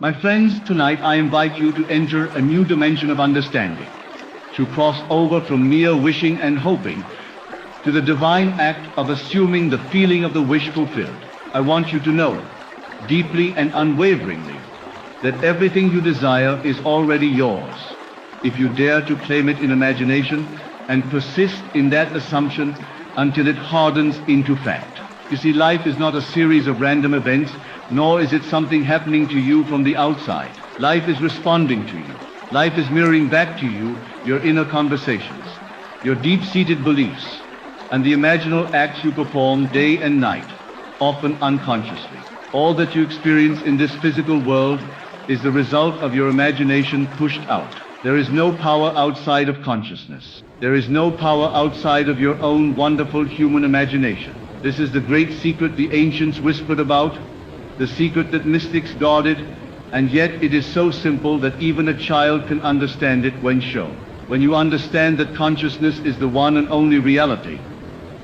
My friends, tonight I invite you to enter a new dimension of understanding, to cross over from mere wishing and hoping to the divine act of assuming the feeling of the wish fulfilled. I want you to know, deeply and unwaveringly, that everything you desire is already yours, if you dare to claim it in imagination and persist in that assumption until it hardens into fact. You see, life is not a series of random events, nor is it something happening to you from the outside. Life is responding to you. Life is mirroring back to you your inner conversations, your deep-seated beliefs, and the imaginal acts you perform day and night, often unconsciously. All that you experience in this physical world is the result of your imagination pushed out. There is no power outside of consciousness. There is no power outside of your own wonderful human imagination. This is the great secret the ancients whispered about, the secret that mystics guarded, and yet it is so simple that even a child can understand it when shown. When you understand that consciousness is the one and only reality,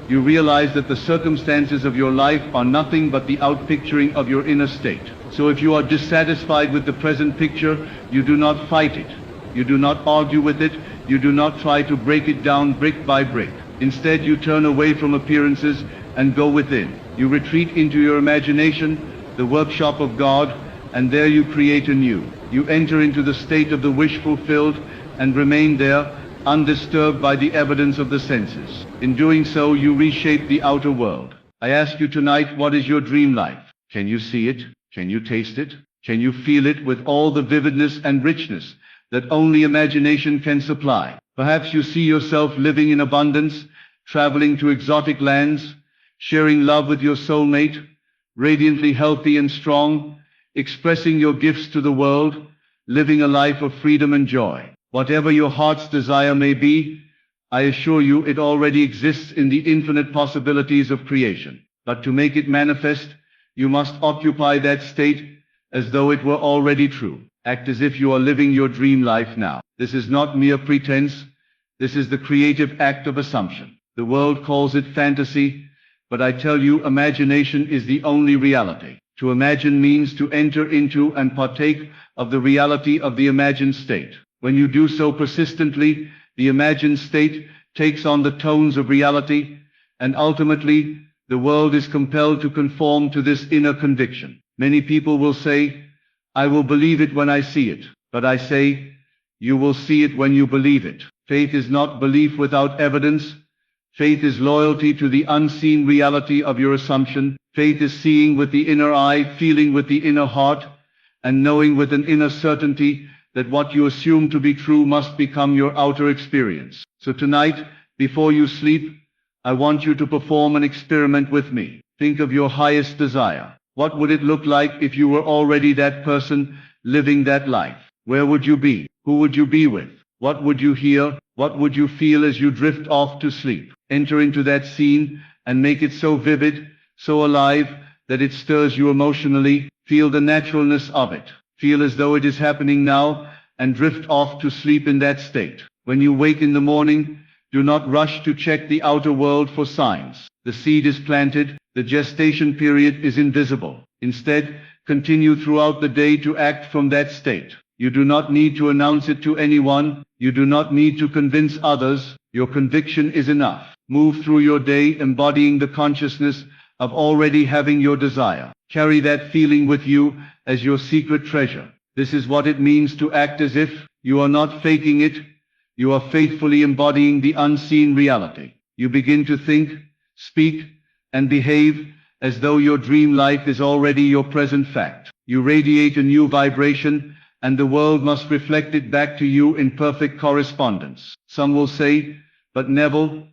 you realize that the circumstances of your life are nothing but the outpicturing of your inner state. So if you are dissatisfied with the present picture, you do not fight it. You do not argue with it. You do not try to break it down brick by brick. Instead, you turn away from appearances and go within. You retreat into your imagination, the workshop of God, and there you create anew. You enter into the state of the wish fulfilled and remain there, undisturbed by the evidence of the senses. In doing so, you reshape the outer world. I ask you tonight, what is your dream life? Can you see it? Can you taste it? Can you feel it with all the vividness and richness that only imagination can supply? Perhaps you see yourself living in abundance, traveling to exotic lands, sharing love with your soulmate, radiantly healthy and strong, expressing your gifts to the world, living a life of freedom and joy. Whatever your heart's desire may be, I assure you it already exists in the infinite possibilities of creation. But to make it manifest, you must occupy that state as though it were already true. Act as if you are living your dream life now. This is not mere pretense. This is the creative act of assumption. The world calls it fantasy, but I tell you, imagination is the only reality. To imagine means to enter into and partake of the reality of the imagined state. When you do so persistently, the imagined state takes on the tones of reality, and ultimately, the world is compelled to conform to this inner conviction. Many people will say, I will believe it when I see it. But I say, you will see it when you believe it. Faith is not belief without evidence. Faith is loyalty to the unseen reality of your assumption. Faith is seeing with the inner eye, feeling with the inner heart, and knowing with an inner certainty that what you assume to be true must become your outer experience. So tonight, before you sleep, I want you to perform an experiment with me. Think of your highest desire. What would it look like if you were already that person living that life? Where would you be? Who would you be with? What would you hear? What would you feel as you drift off to sleep? Enter into that scene and make it so vivid, so alive, that it stirs you emotionally. Feel the naturalness of it. Feel as though it is happening now and drift off to sleep in that state. When you wake in the morning, do not rush to check the outer world for signs. The seed is planted, the gestation period is invisible. Instead, continue throughout the day to act from that state. You do not need to announce it to anyone. You do not need to convince others. Your conviction is enough. Move through your day embodying the consciousness of already having your desire. Carry that feeling with you as your secret treasure. This is what it means to act as if you are not faking it. You are faithfully embodying the unseen reality. You begin to think, speak, and behave as though your dream life is already your present fact. You radiate a new vibration, and the world must reflect it back to you in perfect correspondence. Some will say, but Neville,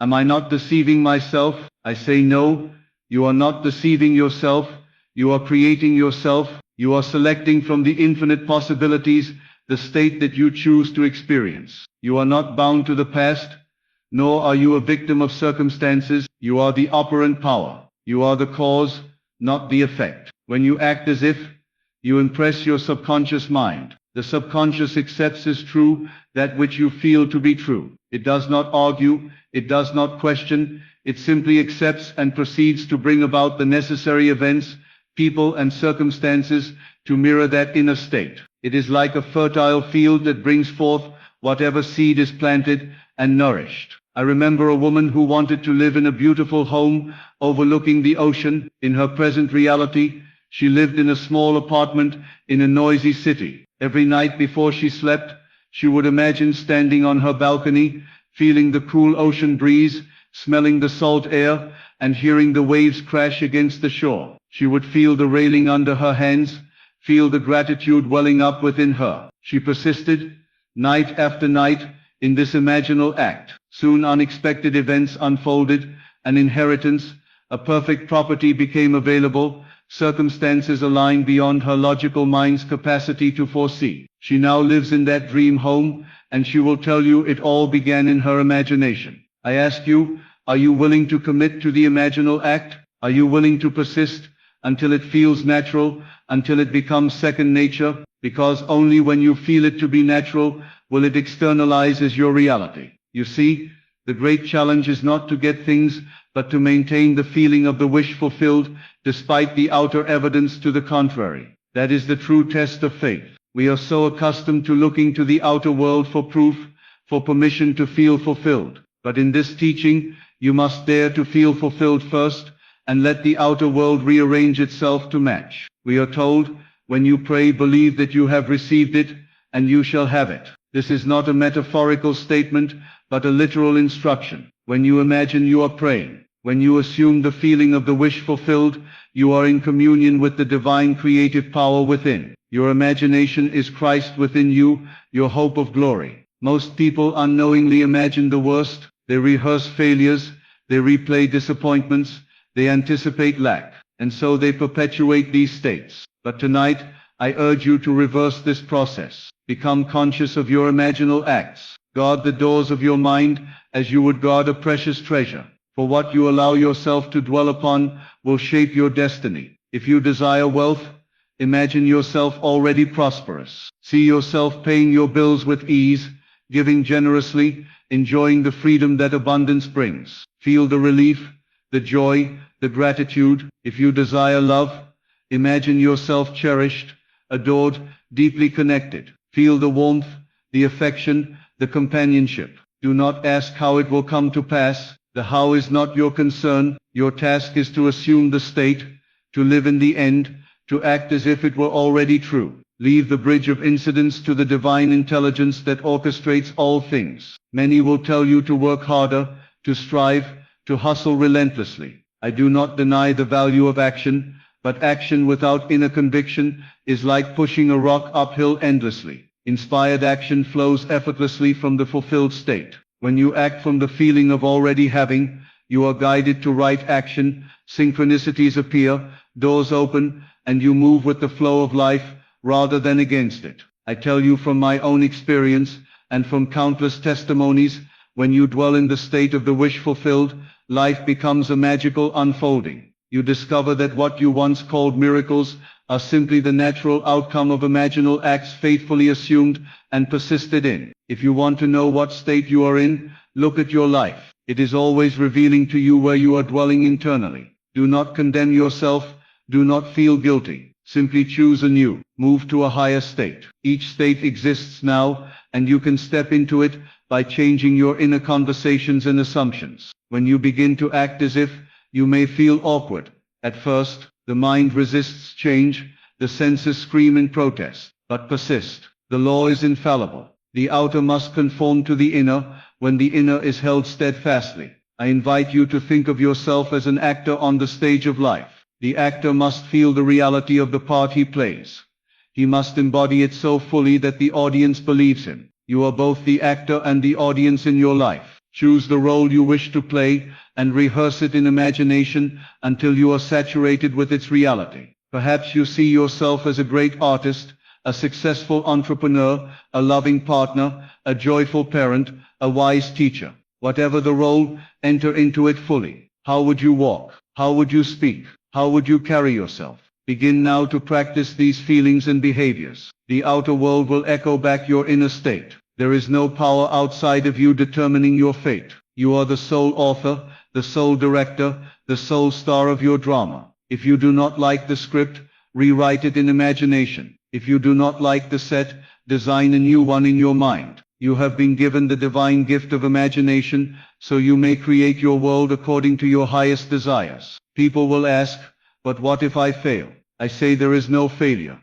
am I not deceiving myself? I say no, you are not deceiving yourself. You are creating yourself. You are selecting from the infinite possibilities the state that you choose to experience. You are not bound to the past, nor are you a victim of circumstances. You are the operant power. You are the cause, not the effect. When you act as if, you impress your subconscious mind. The subconscious accepts as true that which you feel to be true. It does not argue, it does not question, it simply accepts and proceeds to bring about the necessary events people and circumstances to mirror that inner state. It is like a fertile field that brings forth whatever seed is planted and nourished. I remember a woman who wanted to live in a beautiful home overlooking the ocean. In her present reality, she lived in a small apartment in a noisy city. Every night before she slept, she would imagine standing on her balcony, feeling the cool ocean breeze, smelling the salt air, and hearing the waves crash against the shore. She would feel the railing under her hands, feel the gratitude welling up within her. She persisted, night after night, in this imaginal act. Soon unexpected events unfolded, an inheritance, a perfect property became available, circumstances aligned beyond her logical mind's capacity to foresee. She now lives in that dream home, and she will tell you it all began in her imagination. I ask you, are you willing to commit to the imaginal act? Are you willing to persist until it feels natural, until it becomes second nature? Because only when you feel it to be natural will it externalize as your reality. You see, the great challenge is not to get things, but to maintain the feeling of the wish fulfilled, despite the outer evidence to the contrary. That is the true test of faith. We are so accustomed to looking to the outer world for proof, for permission to feel fulfilled. But in this teaching, you must dare to feel fulfilled first, and let the outer world rearrange itself to match. We are told, when you pray, believe that you have received it, and you shall have it. This is not a metaphorical statement, but a literal instruction. When you imagine you are praying, when you assume the feeling of the wish fulfilled, you are in communion with the divine creative power within. Your imagination is Christ within you, your hope of glory. Most people unknowingly imagine the worst. They rehearse failures, they replay disappointments, they anticipate lack, and so they perpetuate these states. But tonight, I urge you to reverse this process. Become conscious of your imaginal acts. Guard the doors of your mind as you would guard a precious treasure. For what you allow yourself to dwell upon will shape your destiny. If you desire wealth, imagine yourself already prosperous. See yourself paying your bills with ease, giving generously, enjoying the freedom that abundance brings. Feel the relief, the joy, the gratitude. If you desire love, imagine yourself cherished, adored, deeply connected. Feel the warmth, the affection, the companionship. Do not ask how it will come to pass. The how is not your concern. Your task is to assume the state, to live in the end, to act as if it were already true. Leave the bridge of incidents to the divine intelligence that orchestrates all things. Many will tell you to work harder, to strive, to hustle relentlessly. I do not deny the value of action, but action without inner conviction is like pushing a rock uphill endlessly. Inspired action flows effortlessly from the fulfilled state. When you act from the feeling of already having, you are guided to right action, synchronicities appear, doors open, and you move with the flow of life, rather than against it. I tell you from my own experience, and from countless testimonies, when you dwell in the state of the wish fulfilled, life becomes a magical unfolding. You discover that what you once called miracles are simply the natural outcome of imaginal acts faithfully assumed and persisted in. If you want to know what state you are in, look at your life. It is always revealing to you where you are dwelling internally. Do not condemn yourself, do not feel guilty. Simply choose anew, move to a higher state. Each state exists now, and you can step into it by changing your inner conversations and assumptions. When you begin to act as if, you may feel awkward. At first, the mind resists change, the senses scream in protest, but persist. The law is infallible. The outer must conform to the inner, when the inner is held steadfastly. I invite you to think of yourself as an actor on the stage of life. The actor must feel the reality of the part he plays. He must embody it so fully that the audience believes him. You are both the actor and the audience in your life. Choose the role you wish to play, and rehearse it in imagination until you are saturated with its reality. Perhaps you see yourself as a great artist, a successful entrepreneur, a loving partner, a joyful parent, a wise teacher. Whatever the role, enter into it fully. How would you walk? How would you speak? How would you carry yourself? Begin now to practice these feelings and behaviors. The outer world will echo back your inner state. There is no power outside of you determining your fate. You are the sole author, the sole director, the sole star of your drama. If you do not like the script, rewrite it in imagination. If you do not like the set, design a new one in your mind. You have been given the divine gift of imagination, so you may create your world according to your highest desires. People will ask, but what if I fail? I say there is no failure,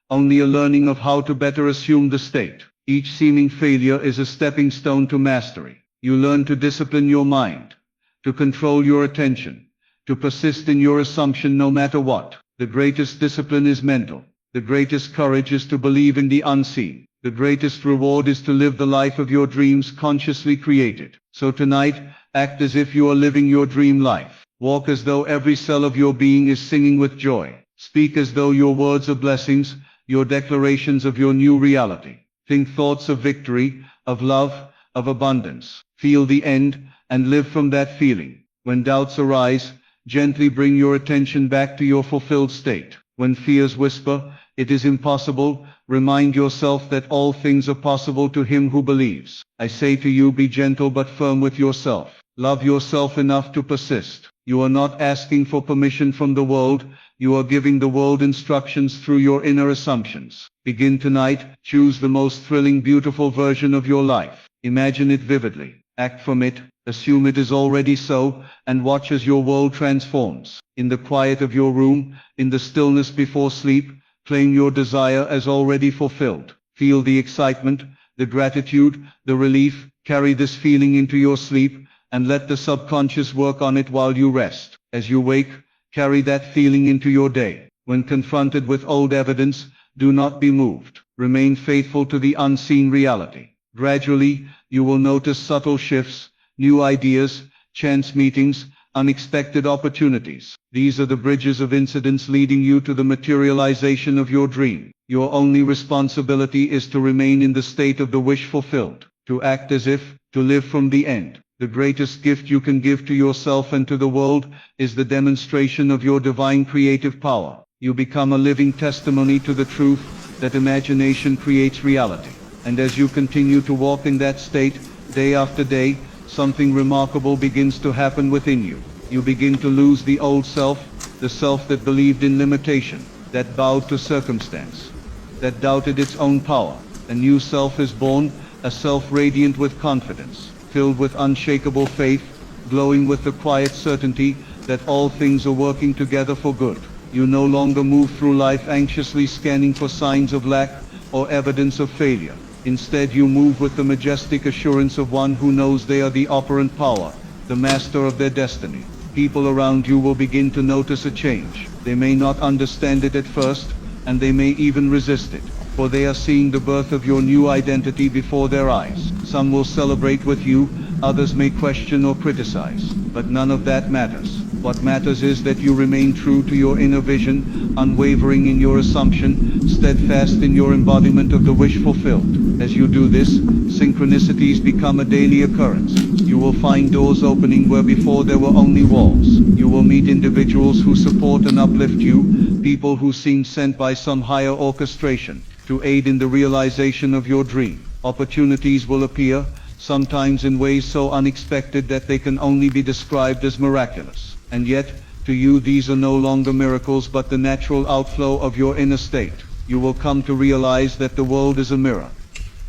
only a learning of how to better assume the state. Each seeming failure is a stepping stone to mastery. You learn to discipline your mind, to control your attention, to persist in your assumption no matter what. The greatest discipline is mental. The greatest courage is to believe in the unseen. The greatest reward is to live the life of your dreams consciously created. So tonight, act as if you are living your dream life. Walk as though every cell of your being is singing with joy. Speak as though your words are blessings, your declarations of your new reality. Think thoughts of victory, of love, of abundance. Feel the end, and live from that feeling. When doubts arise, gently bring your attention back to your fulfilled state. When fears whisper, it is impossible, remind yourself that all things are possible to him who believes. I say to you, be gentle but firm with yourself. Love yourself enough to persist. You are not asking for permission from the world, you are giving the world instructions through your inner assumptions. Begin tonight, choose the most thrilling, beautiful version of your life. Imagine it vividly. Act from it, assume it is already so, and watch as your world transforms. In the quiet of your room, in the stillness before sleep, claim your desire as already fulfilled. Feel the excitement, the gratitude, the relief. Carry this feeling into your sleep, and let the subconscious work on it while you rest. As you wake, carry that feeling into your day. When confronted with old evidence, do not be moved. Remain faithful to the unseen reality. Gradually, you will notice subtle shifts, new ideas, chance meetings, unexpected opportunities. These are the bridges of incidents leading you to the materialization of your dream. Your only responsibility is to remain in the state of the wish fulfilled, to act as if, to live from the end. The greatest gift you can give to yourself and to the world is the demonstration of your divine creative power. You become a living testimony to the truth that imagination creates reality. And as you continue to walk in that state, day after day, something remarkable begins to happen within you. You begin to lose the old self, the self that believed in limitation, that bowed to circumstance, that doubted its own power. A new self is born, a self radiant with confidence, filled with unshakable faith, glowing with the quiet certainty that all things are working together for good. You no longer move through life anxiously scanning for signs of lack or evidence of failure. Instead, you move with the majestic assurance of one who knows they are the operant power, the master of their destiny. People around you will begin to notice a change. They may not understand it at first, and they may even resist it, for they are seeing the birth of your new identity before their eyes. Some will celebrate with you, others may question or criticize, but none of that matters. What matters is that you remain true to your inner vision, unwavering in your assumption, steadfast in your embodiment of the wish fulfilled. As you do this, synchronicities become a daily occurrence. You will find doors opening where before there were only walls. You will meet individuals who support and uplift you, people who seem sent by some higher orchestration to aid in the realization of your dream. Opportunities will appear, sometimes in ways so unexpected that they can only be described as miraculous. And yet, to you these are no longer miracles but the natural outflow of your inner state. You will come to realize that the world is a mirror,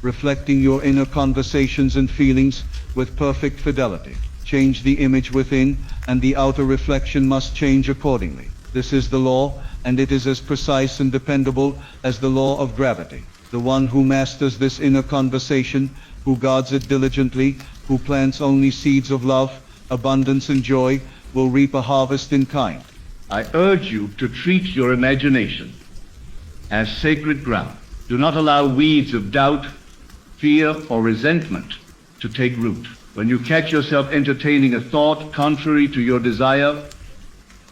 reflecting your inner conversations and feelings with perfect fidelity. Change the image within, and the outer reflection must change accordingly. This is the law, and it is as precise and dependable as the law of gravity. The one who masters this inner conversation, who guards it diligently, who plants only seeds of love, abundance and joy, will reap a harvest in kind. I urge you to treat your imagination as sacred ground. Do not allow weeds of doubt, fear, or resentment to take root. When you catch yourself entertaining a thought contrary to your desire,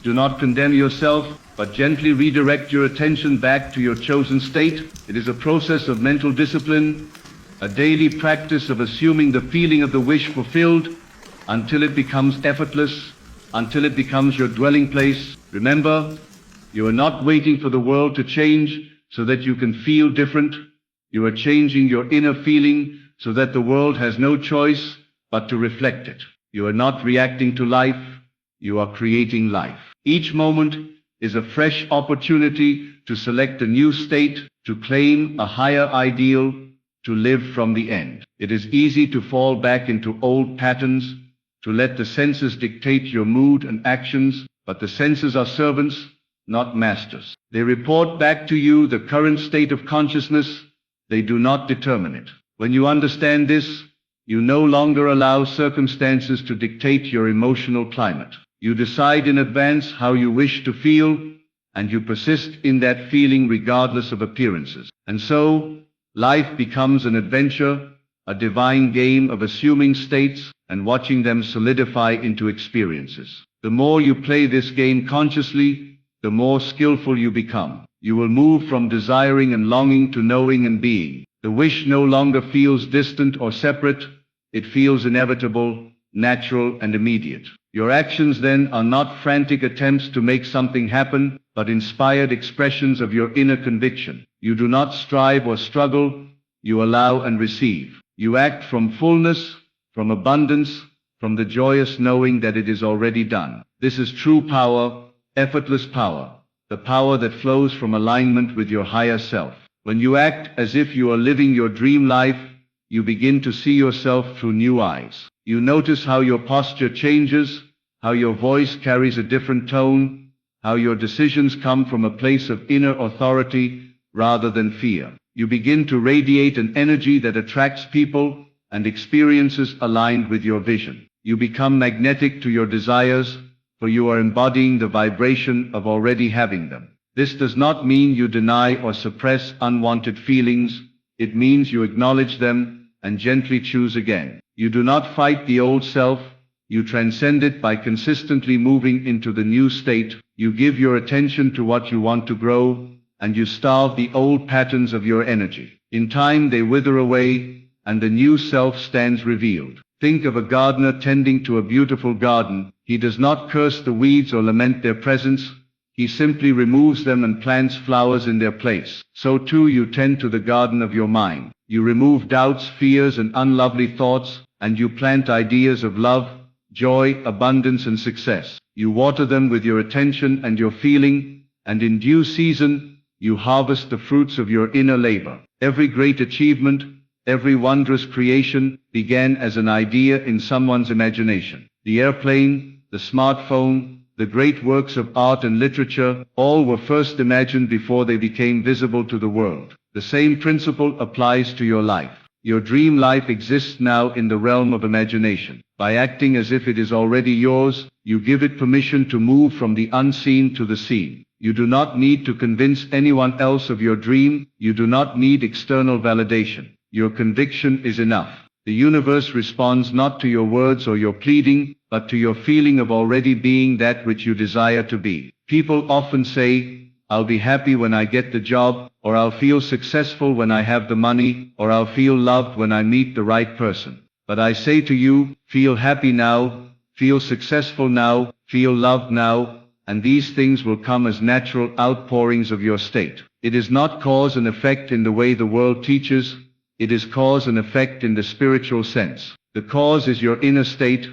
do not condemn yourself, but gently redirect your attention back to your chosen state. It is a process of mental discipline, a daily practice of assuming the feeling of the wish fulfilled until it becomes effortless, until it becomes your dwelling place. Remember, you are not waiting for the world to change so that you can feel different. You are changing your inner feeling so that the world has no choice but to reflect it. You are not reacting to life, you are creating life. Each moment is a fresh opportunity to select a new state, to claim a higher ideal, to live from the end. It is easy to fall back into old patterns, to let the senses dictate your mood and actions, but the senses are servants, not masters. They report back to you the current state of consciousness. They do not determine it. When you understand this, you no longer allow circumstances to dictate your emotional climate. You decide in advance how you wish to feel, and you persist in that feeling regardless of appearances. And so, life becomes an adventure, a divine game of assuming states and watching them solidify into experiences. The more you play this game consciously, the more skillful you become. You will move from desiring and longing to knowing and being. The wish no longer feels distant or separate. It feels inevitable, natural, and immediate. Your actions then are not frantic attempts to make something happen, but inspired expressions of your inner conviction. You do not strive or struggle. You allow and receive. You act from fullness, from abundance, from the joyous knowing that it is already done. This is true power, effortless power, the power that flows from alignment with your higher self. When you act as if you are living your dream life, you begin to see yourself through new eyes. You notice how your posture changes, how your voice carries a different tone, how your decisions come from a place of inner authority rather than fear. You begin to radiate an energy that attracts people and experiences aligned with your vision. You become magnetic to your desires, for you are embodying the vibration of already having them. This does not mean you deny or suppress unwanted feelings. It means you acknowledge them and gently choose again. You do not fight the old self. You transcend it by consistently moving into the new state. You give your attention to what you want to grow, and you starve the old patterns of your energy. In time they wither away, and the new self stands revealed. Think of a gardener tending to a beautiful garden. He does not curse the weeds or lament their presence. He simply removes them and plants flowers in their place. So too you tend to the garden of your mind. You remove doubts, fears, and unlovely thoughts, and you plant ideas of love, joy, abundance, and success. You water them with your attention and your feeling, and in due season, you harvest the fruits of your inner labor. Every great achievement, every wondrous creation began as an idea in someone's imagination. The airplane, the smartphone, the great works of art and literature, all were first imagined before they became visible to the world. The same principle applies to your life. Your dream life exists now in the realm of imagination. By acting as if it is already yours, you give it permission to move from the unseen to the seen. You do not need to convince anyone else of your dream. You do not need external validation. Your conviction is enough. The universe responds not to your words or your pleading, but to your feeling of already being that which you desire to be. People often say, "I'll be happy when I get the job," or "I'll feel successful when I have the money," or "I'll feel loved when I meet the right person." But I say to you, feel happy now, feel successful now, feel loved now, and these things will come as natural outpourings of your state. It is not cause and effect in the way the world teaches. It is cause and effect in the spiritual sense. The cause is your inner state.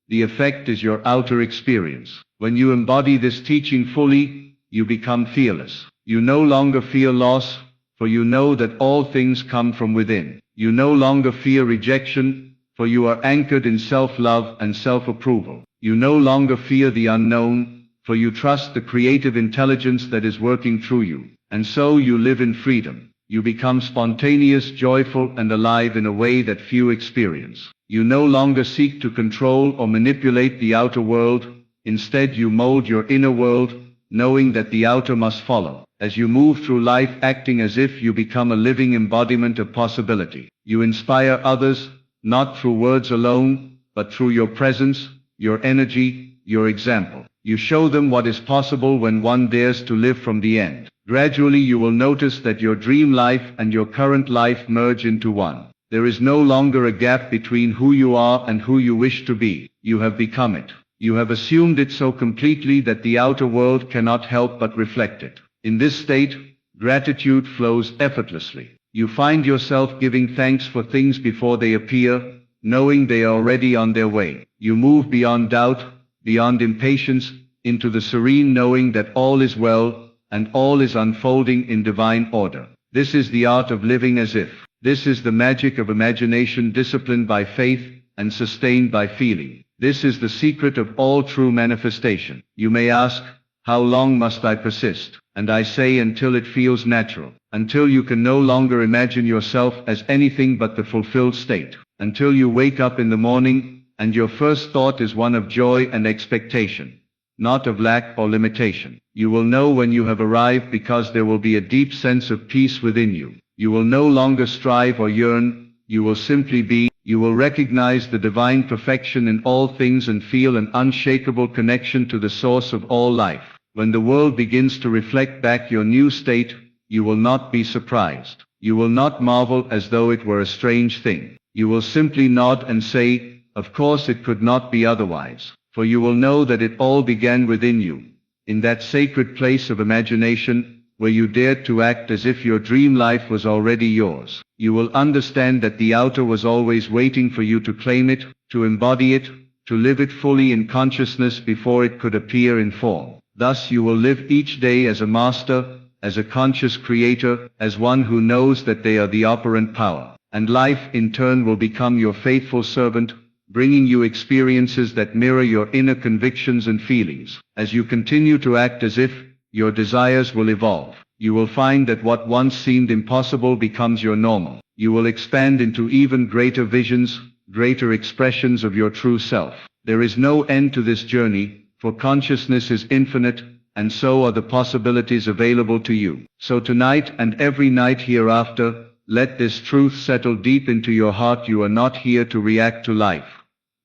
The effect is your outer experience. When you embody this teaching fully, you become fearless. You no longer fear loss, for you know that all things come from within. You no longer fear rejection, for you are anchored in self-love and self-approval. You no longer fear the unknown, for you trust the creative intelligence that is working through you. And so you live in freedom. You become spontaneous, joyful, and alive in a way that few experience. You no longer seek to control or manipulate the outer world. Instead, you mold your inner world, knowing that the outer must follow. As you move through life acting as if you become a living embodiment of possibility, you inspire others, not through words alone, but through your presence, your energy, your example. You show them what is possible when one dares to live from the end. Gradually you will notice that your dream life and your current life merge into one. There is no longer a gap between who you are and who you wish to be. You have become it. You have assumed it so completely that the outer world cannot help but reflect it. In this state, gratitude flows effortlessly. You find yourself giving thanks for things before they appear, knowing they are already on their way. You move beyond doubt, beyond impatience, into the serene knowing that all is well, and all is unfolding in divine order. This is the art of living as if. This is the magic of imagination disciplined by faith and sustained by feeling. This is the secret of all true manifestation. You may ask, how long must I persist? And I say until it feels natural. Until you can no longer imagine yourself as anything but the fulfilled state. Until you wake up in the morning, and your first thought is one of joy and expectation, not of lack or limitation. You will know when you have arrived because there will be a deep sense of peace within you. You will no longer strive or yearn, you will simply be. You will recognize the divine perfection in all things and feel an unshakable connection to the source of all life. When the world begins to reflect back your new state, you will not be surprised. You will not marvel as though it were a strange thing. You will simply nod and say, of course it could not be otherwise. For you will know that it all began within you, in that sacred place of imagination, where you dared to act as if your dream life was already yours. You will understand that the outer was always waiting for you to claim it, to embody it, to live it fully in consciousness before it could appear in form. Thus you will live each day as a master, as a conscious creator, as one who knows that they are the operant power. And life in turn will become your faithful servant, bringing you experiences that mirror your inner convictions and feelings. As you continue to act as if, your desires will evolve. You will find that what once seemed impossible becomes your normal. You will expand into even greater visions, greater expressions of your true self. There is no end to this journey, for consciousness is infinite, and so are the possibilities available to you. So tonight and every night hereafter, let this truth settle deep into your heart. You are not here to react to life.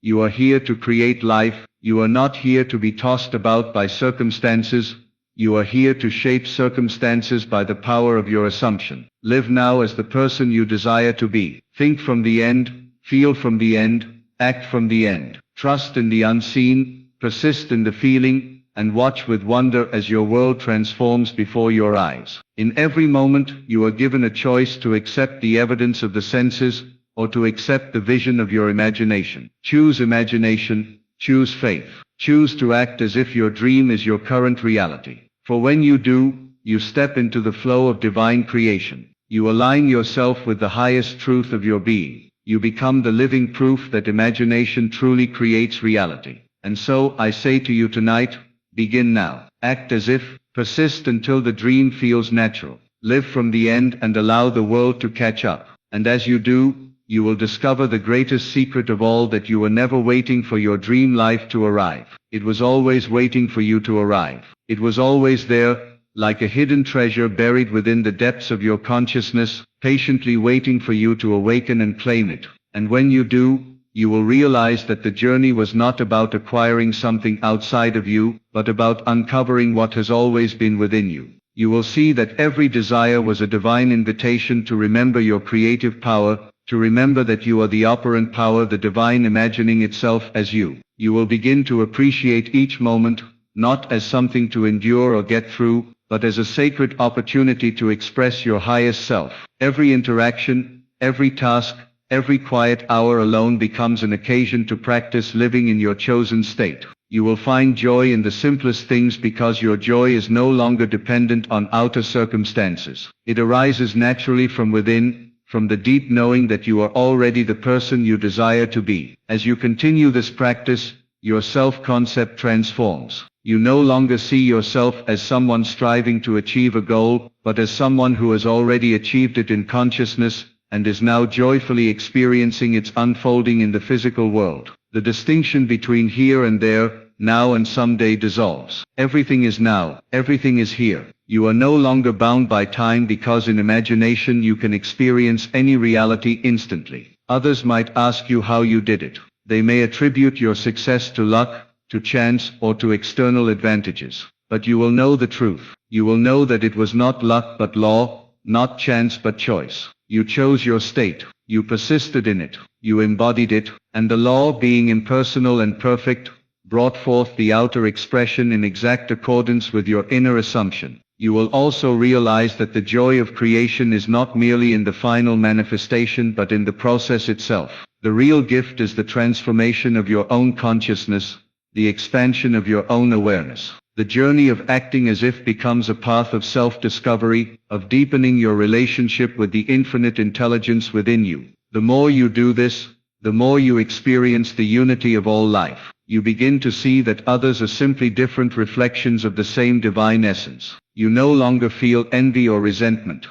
You are here to create life. You are not here to be tossed about by circumstances. You are here to shape circumstances by the power of your assumption. Live now as the person you desire to be. Think from the end, feel from the end, act from the end. Trust in the unseen, persist in the feeling, and watch with wonder as your world transforms before your eyes. In every moment, you are given a choice to accept the evidence of the senses, or to accept the vision of your imagination. Choose imagination, choose faith. Choose to act as if your dream is your current reality. For when you do, you step into the flow of divine creation. You align yourself with the highest truth of your being. You become the living proof that imagination truly creates reality. And so, I say to you tonight, begin now. Act as if, persist until the dream feels natural. Live from the end and allow the world to catch up. And as you do, you will discover the greatest secret of all, that you were never waiting for your dream life to arrive. It was always waiting for you to arrive. It was always there, like a hidden treasure buried within the depths of your consciousness, patiently waiting for you to awaken and claim it. And when you do, you will realize that the journey was not about acquiring something outside of you, but about uncovering what has always been within you. You will see that every desire was a divine invitation to remember your creative power, to remember that you are the operant power, the divine imagining itself as you. You will begin to appreciate each moment, not as something to endure or get through, but as a sacred opportunity to express your highest self. Every interaction, every task, every quiet hour alone becomes an occasion to practice living in your chosen state. You will find joy in the simplest things because your joy is no longer dependent on outer circumstances. It arises naturally from within, from the deep knowing that you are already the person you desire to be. As you continue this practice, your self-concept transforms. You no longer see yourself as someone striving to achieve a goal, but as someone who has already achieved it in consciousness, and is now joyfully experiencing its unfolding in the physical world. The distinction between here and there, now and someday dissolves. Everything is now, everything is here. You are no longer bound by time because in imagination you can experience any reality instantly. Others might ask you how you did it. They may attribute your success to luck, to chance, or to external advantages. But you will know the truth. You will know that it was not luck but law, not chance but choice. You chose your state. You persisted in it. You embodied it, and the law, being impersonal and perfect, brought forth the outer expression in exact accordance with your inner assumption. You will also realize that the joy of creation is not merely in the final manifestation but in the process itself. The real gift is the transformation of your own consciousness, the expansion of your own awareness. The journey of acting as if becomes a path of self-discovery, of deepening your relationship with the infinite intelligence within you. The more you do this, the more you experience the unity of all life. You begin to see that others are simply different reflections of the same divine essence. You no longer feel envy or resentment,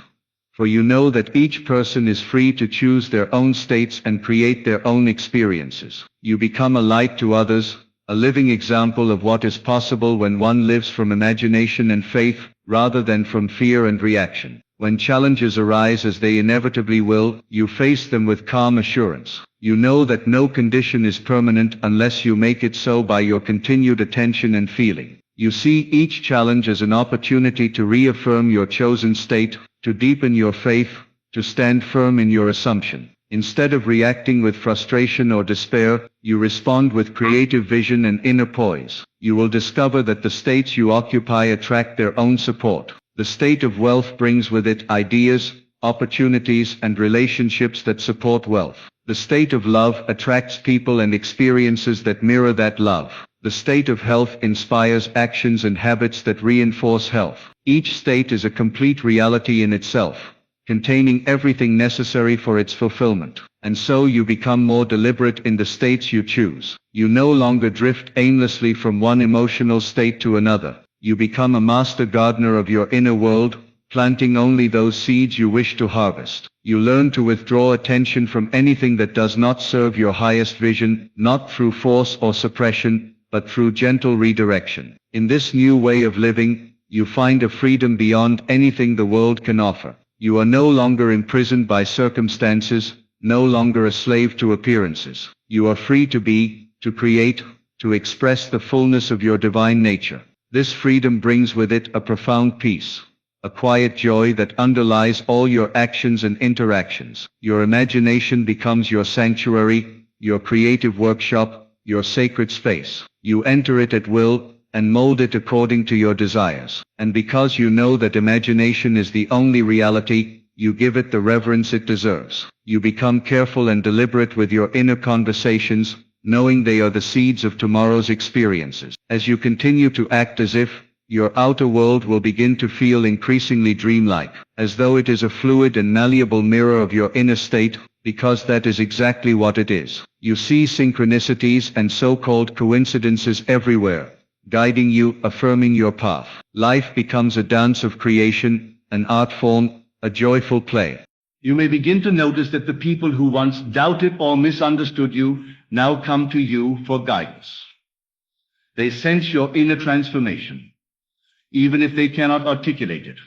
for you know that each person is free to choose their own states and create their own experiences. You become a light to others, a living example of what is possible when one lives from imagination and faith, rather than from fear and reaction. When challenges arise, as they inevitably will, you face them with calm assurance. You know that no condition is permanent unless you make it so by your continued attention and feeling. You see each challenge as an opportunity to reaffirm your chosen state, to deepen your faith, to stand firm in your assumption. Instead of reacting with frustration or despair, you respond with creative vision and inner poise. You will discover that the states you occupy attract their own support. The state of wealth brings with it ideas, opportunities, and relationships that support wealth. The state of love attracts people and experiences that mirror that love. The state of health inspires actions and habits that reinforce health. Each state is a complete reality in itself, containing everything necessary for its fulfillment. And so you become more deliberate in the states you choose. You no longer drift aimlessly from one emotional state to another. You become a master gardener of your inner world, planting only those seeds you wish to harvest. You learn to withdraw attention from anything that does not serve your highest vision, not through force or suppression, but through gentle redirection. In this new way of living, you find a freedom beyond anything the world can offer. You are no longer imprisoned by circumstances, no longer a slave to appearances. You are free to be, to create, to express the fullness of your divine nature. This freedom brings with it a profound peace, a quiet joy that underlies all your actions and interactions. Your imagination becomes your sanctuary, your creative workshop, your sacred space. You enter it at will, and mold it according to your desires. And because you know that imagination is the only reality, you give it the reverence it deserves. You become careful and deliberate with your inner conversations, knowing they are the seeds of tomorrow's experiences. As you continue to act as if, your outer world will begin to feel increasingly dreamlike, as though it is a fluid and malleable mirror of your inner state, because that is exactly what it is. You see synchronicities and so-called coincidences everywhere, guiding you, affirming your path. Life becomes a dance of creation, an art form, a joyful play. You may begin to notice that the people who once doubted or misunderstood you now come to you for guidance. They sense your inner transformation, even if they cannot articulate it.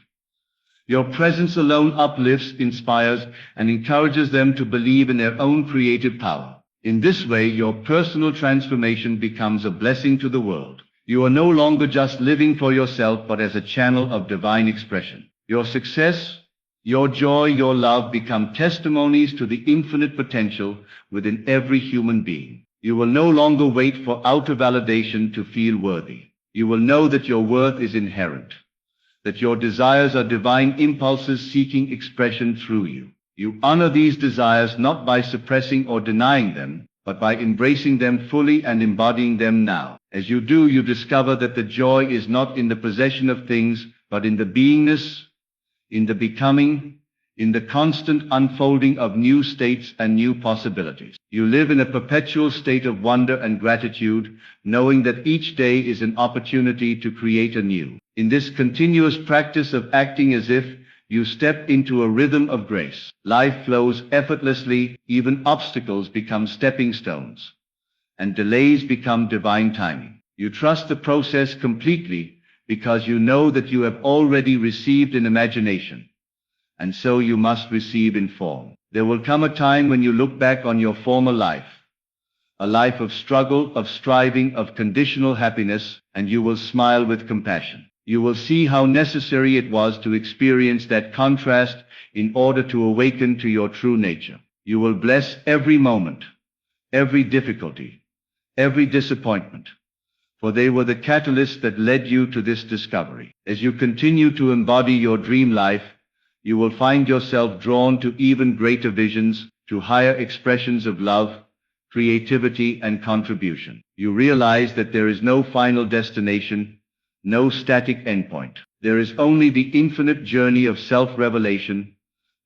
Your presence alone uplifts, inspires, and encourages them to believe in their own creative power. In this way, your personal transformation becomes a blessing to the world. You are no longer just living for yourself, but as a channel of divine expression. Your success, your joy, your love become testimonies to the infinite potential within every human being. You will no longer wait for outer validation to feel worthy. You will know that your worth is inherent, that your desires are divine impulses seeking expression through you. You honor these desires not by suppressing or denying them, but by embracing them fully and embodying them now. As you do, you discover that the joy is not in the possession of things, but in the beingness, in the becoming, in the constant unfolding of new states and new possibilities. You live in a perpetual state of wonder and gratitude, knowing that each day is an opportunity to create anew. In this continuous practice of acting as if, you step into a rhythm of grace. Life flows effortlessly, even obstacles become stepping stones, and delays become divine timing. You trust the process completely because you know that you have already received in imagination, and so you must receive in form. There will come a time when you look back on your former life, a life of struggle, of striving, of conditional happiness, and you will smile with compassion. You will see how necessary it was to experience that contrast in order to awaken to your true nature. You will bless every moment, every difficulty, every disappointment, for they were the catalysts that led you to this discovery. As you continue to embody your dream life, you will find yourself drawn to even greater visions, to higher expressions of love, creativity, and contribution. You realize that there is no final destination, no static endpoint. There is only the infinite journey of self-revelation,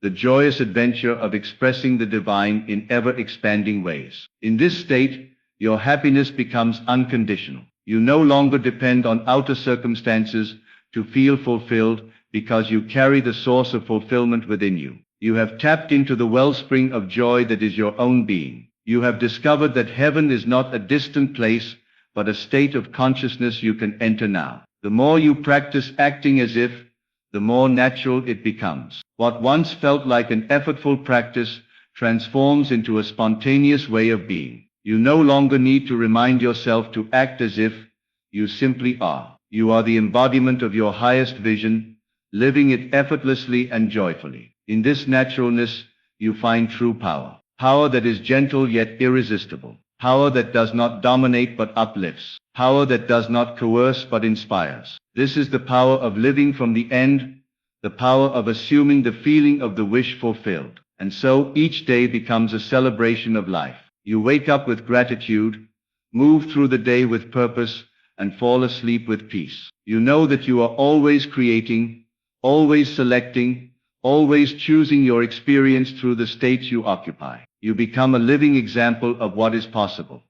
the joyous adventure of expressing the divine in ever-expanding ways. In this state, your happiness becomes unconditional. You no longer depend on outer circumstances to feel fulfilled because you carry the source of fulfillment within you. You have tapped into the wellspring of joy that is your own being. You have discovered that heaven is not a distant place, but a state of consciousness you can enter now. The more you practice acting as if, the more natural it becomes. What once felt like an effortful practice transforms into a spontaneous way of being. You no longer need to remind yourself to act as if, you simply are. You are the embodiment of your highest vision, living it effortlessly and joyfully. In this naturalness, you find true power. Power that is gentle yet irresistible. Power that does not dominate but uplifts. Power that does not coerce but inspires. This is the power of living from the end, the power of assuming the feeling of the wish fulfilled. And so each day becomes a celebration of life. You wake up with gratitude, move through the day with purpose, and fall asleep with peace. You know that you are always creating, always selecting, always choosing your experience through the states you occupy. You become a living example of what is possible,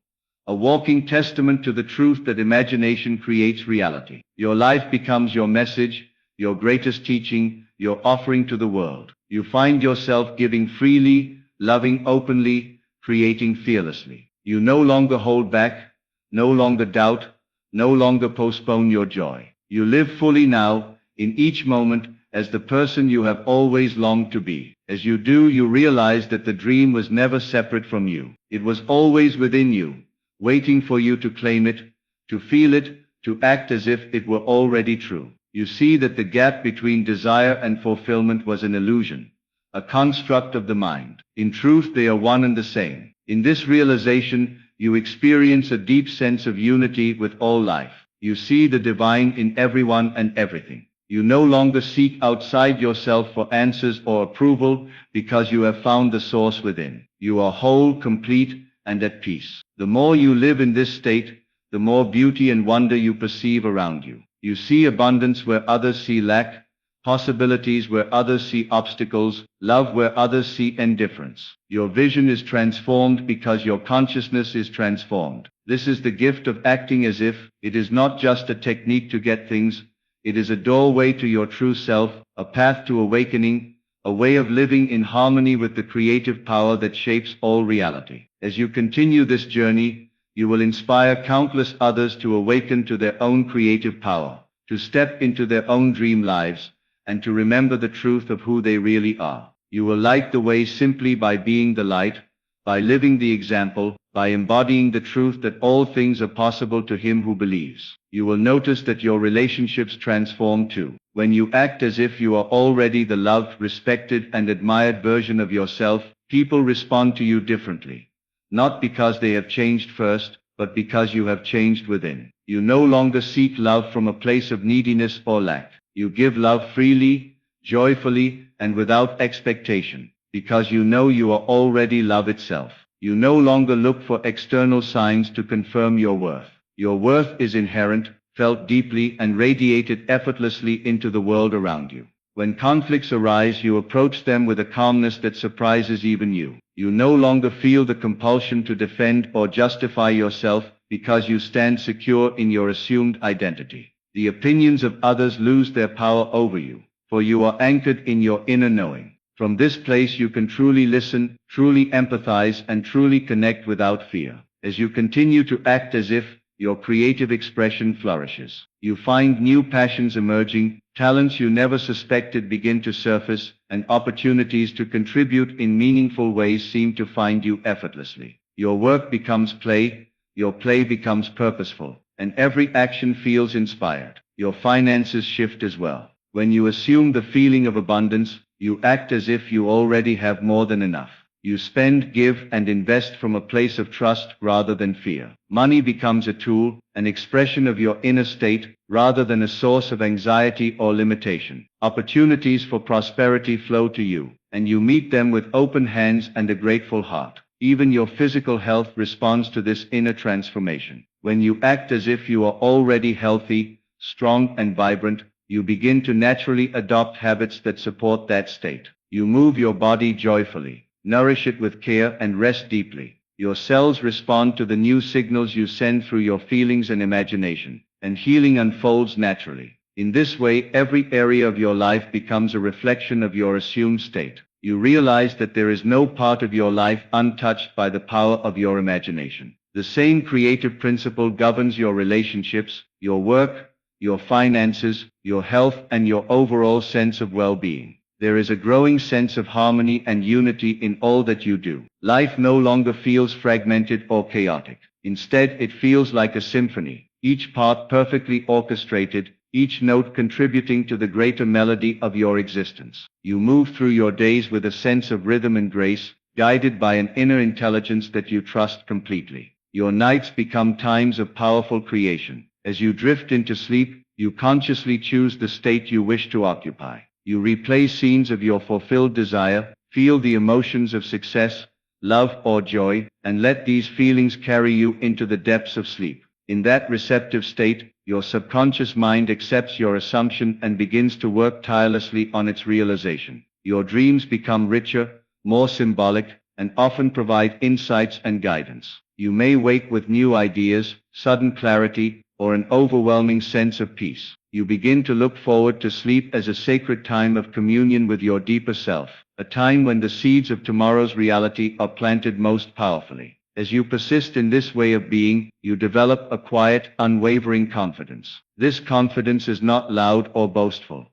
a walking testament to the truth that imagination creates reality. Your life becomes your message, your greatest teaching, your offering to the world. You find yourself giving freely, loving openly, creating fearlessly. You no longer hold back, no longer doubt, no longer postpone your joy. You live fully now, in each moment, as the person you have always longed to be. As you do, you realize that the dream was never separate from you. It was always within you, waiting for you to claim it, to feel it, to act as if it were already true. You see that the gap between desire and fulfillment was an illusion, a construct of the mind. In truth, they are one and the same. In this realization, you experience a deep sense of unity with all life. You see the divine in everyone and everything. You no longer seek outside yourself for answers or approval because you have found the source within. You are whole, complete, and at peace. The more you live in this state, the more beauty and wonder you perceive around you. You see abundance where others see lack, possibilities where others see obstacles, love where others see indifference. Your vision is transformed because your consciousness is transformed. This is the gift of acting as if. It is not just a technique to get things. It is a doorway to your true self, a path to awakening, a way of living in harmony with the creative power that shapes all reality. As you continue this journey, you will inspire countless others to awaken to their own creative power, to step into their own dream lives, and to remember the truth of who they really are. You will light the way simply by being the light, by living the example, by embodying the truth that all things are possible to him who believes. You will notice that your relationships transform too. When you act as if you are already the loved, respected, and admired version of yourself, people respond to you differently. Not because they have changed first, but because you have changed within. You no longer seek love from a place of neediness or lack. You give love freely, joyfully, and without expectation, because you know you are already love itself. You no longer look for external signs to confirm your worth. Your worth is inherent, felt deeply, and radiated effortlessly into the world around you. When conflicts arise, you approach them with a calmness that surprises even you. You no longer feel the compulsion to defend or justify yourself because you stand secure in your assumed identity. The opinions of others lose their power over you, for you are anchored in your inner knowing. From this place you can truly listen, truly empathize, and truly connect without fear. As you continue to act as if, your creative expression flourishes. You find new passions emerging, talents you never suspected begin to surface, and opportunities to contribute in meaningful ways seem to find you effortlessly. Your work becomes play, your play becomes purposeful, and every action feels inspired. Your finances shift as well. When you assume the feeling of abundance, you act as if you already have more than enough. You spend, give, and invest from a place of trust rather than fear. Money becomes a tool, an expression of your inner state, rather than a source of anxiety or limitation. Opportunities for prosperity flow to you, and you meet them with open hands and a grateful heart. Even your physical health responds to this inner transformation. When you act as if you are already healthy, strong, and vibrant, you begin to naturally adopt habits that support that state. You move your body joyfully, nourish it with care, and rest deeply. Your cells respond to the new signals you send through your feelings and imagination, and healing unfolds naturally. In this way, every area of your life becomes a reflection of your assumed state. You realize that there is no part of your life untouched by the power of your imagination. The same creative principle governs your relationships, your work, your finances, your health, and your overall sense of well-being. There is a growing sense of harmony and unity in all that you do. Life no longer feels fragmented or chaotic. Instead, it feels like a symphony, each part perfectly orchestrated, each note contributing to the greater melody of your existence. You move through your days with a sense of rhythm and grace, guided by an inner intelligence that you trust completely. Your nights become times of powerful creation. As you drift into sleep, you consciously choose the state you wish to occupy. You replay scenes of your fulfilled desire, feel the emotions of success, love, or joy, and let these feelings carry you into the depths of sleep. In that receptive state, your subconscious mind accepts your assumption and begins to work tirelessly on its realization. Your dreams become richer, more symbolic, and often provide insights and guidance. You may wake with new ideas, sudden clarity, or an overwhelming sense of peace. You begin to look forward to sleep as a sacred time of communion with your deeper self, a time when the seeds of tomorrow's reality are planted most powerfully. As you persist in this way of being, you develop a quiet, unwavering confidence. This confidence is not loud or boastful.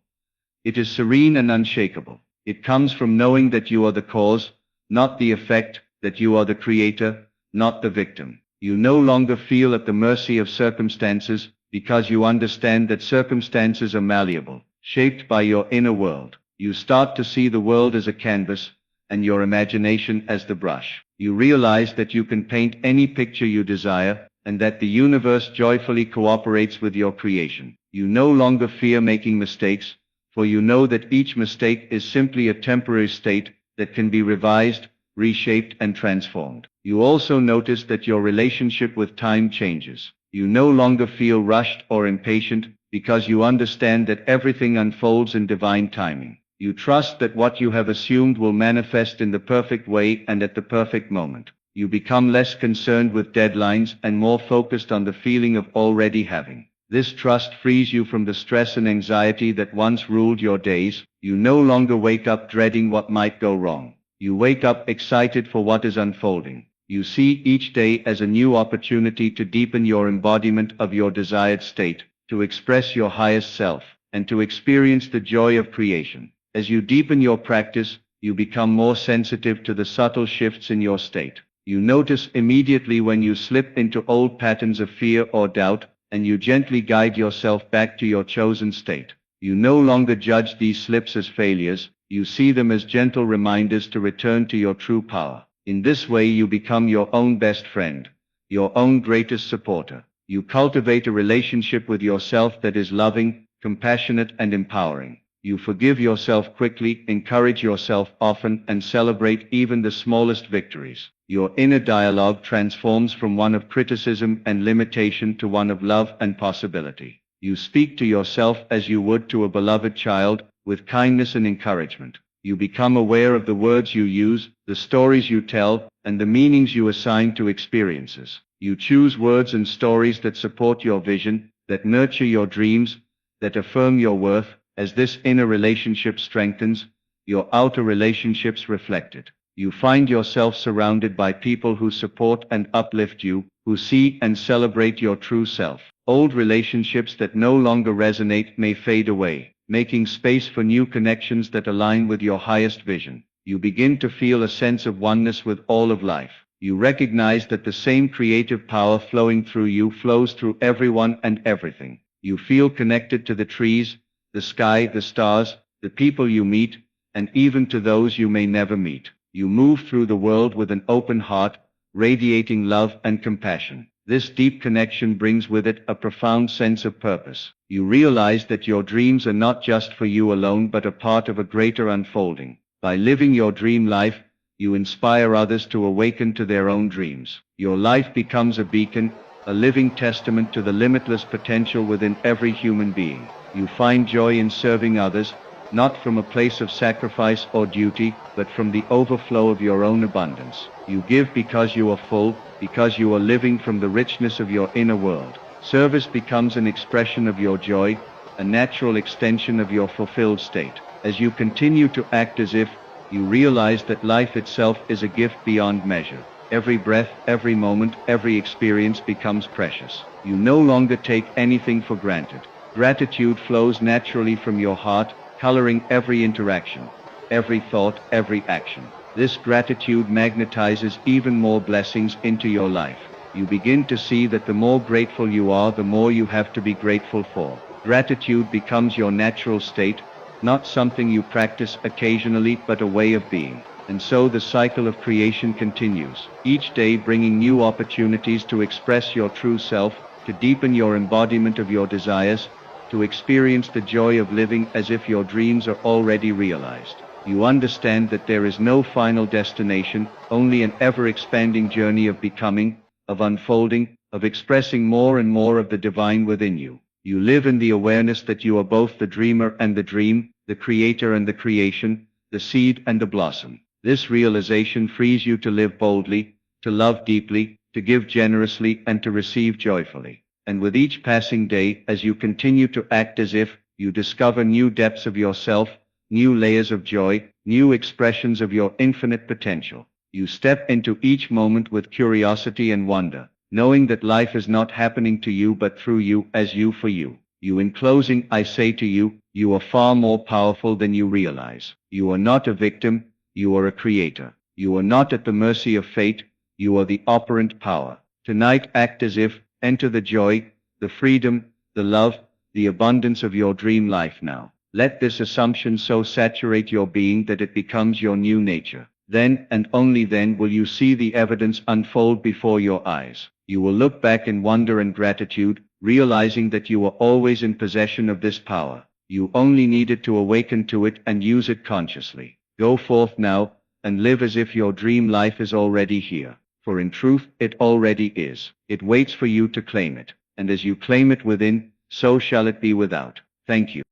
It is serene and unshakable. It comes from knowing that you are the cause, not the effect, that you are the creator, not the victim. You no longer feel at the mercy of circumstances, because you understand that circumstances are malleable, shaped by your inner world. You start to see the world as a canvas, and your imagination as the brush. You realize that you can paint any picture you desire, and that the universe joyfully cooperates with your creation. You no longer fear making mistakes, for you know that each mistake is simply a temporary state that can be revised, reshaped, and transformed. You also notice that your relationship with time changes. You no longer feel rushed or impatient, because you understand that everything unfolds in divine timing. You trust that what you have assumed will manifest in the perfect way and at the perfect moment. You become less concerned with deadlines and more focused on the feeling of already having. This trust frees you from the stress and anxiety that once ruled your days. You no longer wake up dreading what might go wrong. You wake up excited for what is unfolding. You see each day as a new opportunity to deepen your embodiment of your desired state, to express your highest self, and to experience the joy of creation. As you deepen your practice, you become more sensitive to the subtle shifts in your state. You notice immediately when you slip into old patterns of fear or doubt, and you gently guide yourself back to your chosen state. You no longer judge these slips as failures, you see them as gentle reminders to return to your true power. In this way you become your own best friend, your own greatest supporter. You cultivate a relationship with yourself that is loving, compassionate, and empowering. You forgive yourself quickly, encourage yourself often, and celebrate even the smallest victories. Your inner dialogue transforms from one of criticism and limitation to one of love and possibility. You speak to yourself as you would to a beloved child, with kindness and encouragement. You become aware of the words you use, the stories you tell, and the meanings you assign to experiences. You choose words and stories that support your vision, that nurture your dreams, that affirm your worth. As this inner relationship strengthens, your outer relationships reflect it. You find yourself surrounded by people who support and uplift you, who see and celebrate your true self. Old relationships that no longer resonate may fade away, making space for new connections that align with your highest vision. You begin to feel a sense of oneness with all of life. You recognize that the same creative power flowing through you flows through everyone and everything. You feel connected to the trees, the sky, the stars, the people you meet, and even to those you may never meet. You move through the world with an open heart, radiating love and compassion. This deep connection brings with it a profound sense of purpose. You realize that your dreams are not just for you alone but a part of a greater unfolding. By living your dream life, You inspire others to awaken to their own dreams. Your life becomes a beacon, a living testament to the limitless potential within every human being. You find joy in serving others, not from a place of sacrifice or duty, but from the overflow of your own abundance. You give because you are full, because you are living from the richness of your inner world. Service becomes an expression of your joy, a natural extension of your fulfilled state. As you continue to act as if, you realize that life itself is a gift beyond measure. Every breath, every moment, every experience becomes precious. You no longer take anything for granted. Gratitude flows naturally from your heart, coloring every interaction, every thought, every action. This gratitude magnetizes even more blessings into your life. You begin to see that the more grateful you are, the more you have to be grateful for. Gratitude becomes your natural state, not something you practice occasionally, but a way of being. And so the cycle of creation continues, each day bringing new opportunities to express your true self, to deepen your embodiment of your desires, to experience the joy of living as if your dreams are already realized. You understand that there is no final destination, only an ever-expanding journey of becoming, of unfolding, of expressing more and more of the divine within you. You live in the awareness that you are both the dreamer and the dream, the creator and the creation, the seed and the blossom. This realization frees you to live boldly, to love deeply, to give generously, and to receive joyfully. And with each passing day, as you continue to act as if, you discover new depths of yourself, new layers of joy, new expressions of your infinite potential. You step into each moment with curiosity and wonder, knowing that life is not happening to you but through you, as you for you. In closing, I say to you, you are far more powerful than you realize. You are not a victim, you are a creator. You are not at the mercy of fate, you are the operant power. Tonight act as if, enter the joy, the freedom, the love, the abundance of your dream life now. Let this assumption so saturate your being that it becomes your new nature. Then and only then will you see the evidence unfold before your eyes. You will look back in wonder and gratitude, realizing that you were always in possession of this power. You only needed to awaken to it and use it consciously. Go forth now, and live as if your dream life is already here. For in truth, it already is. It waits for you to claim it. And as you claim it within, so shall it be without. Thank you.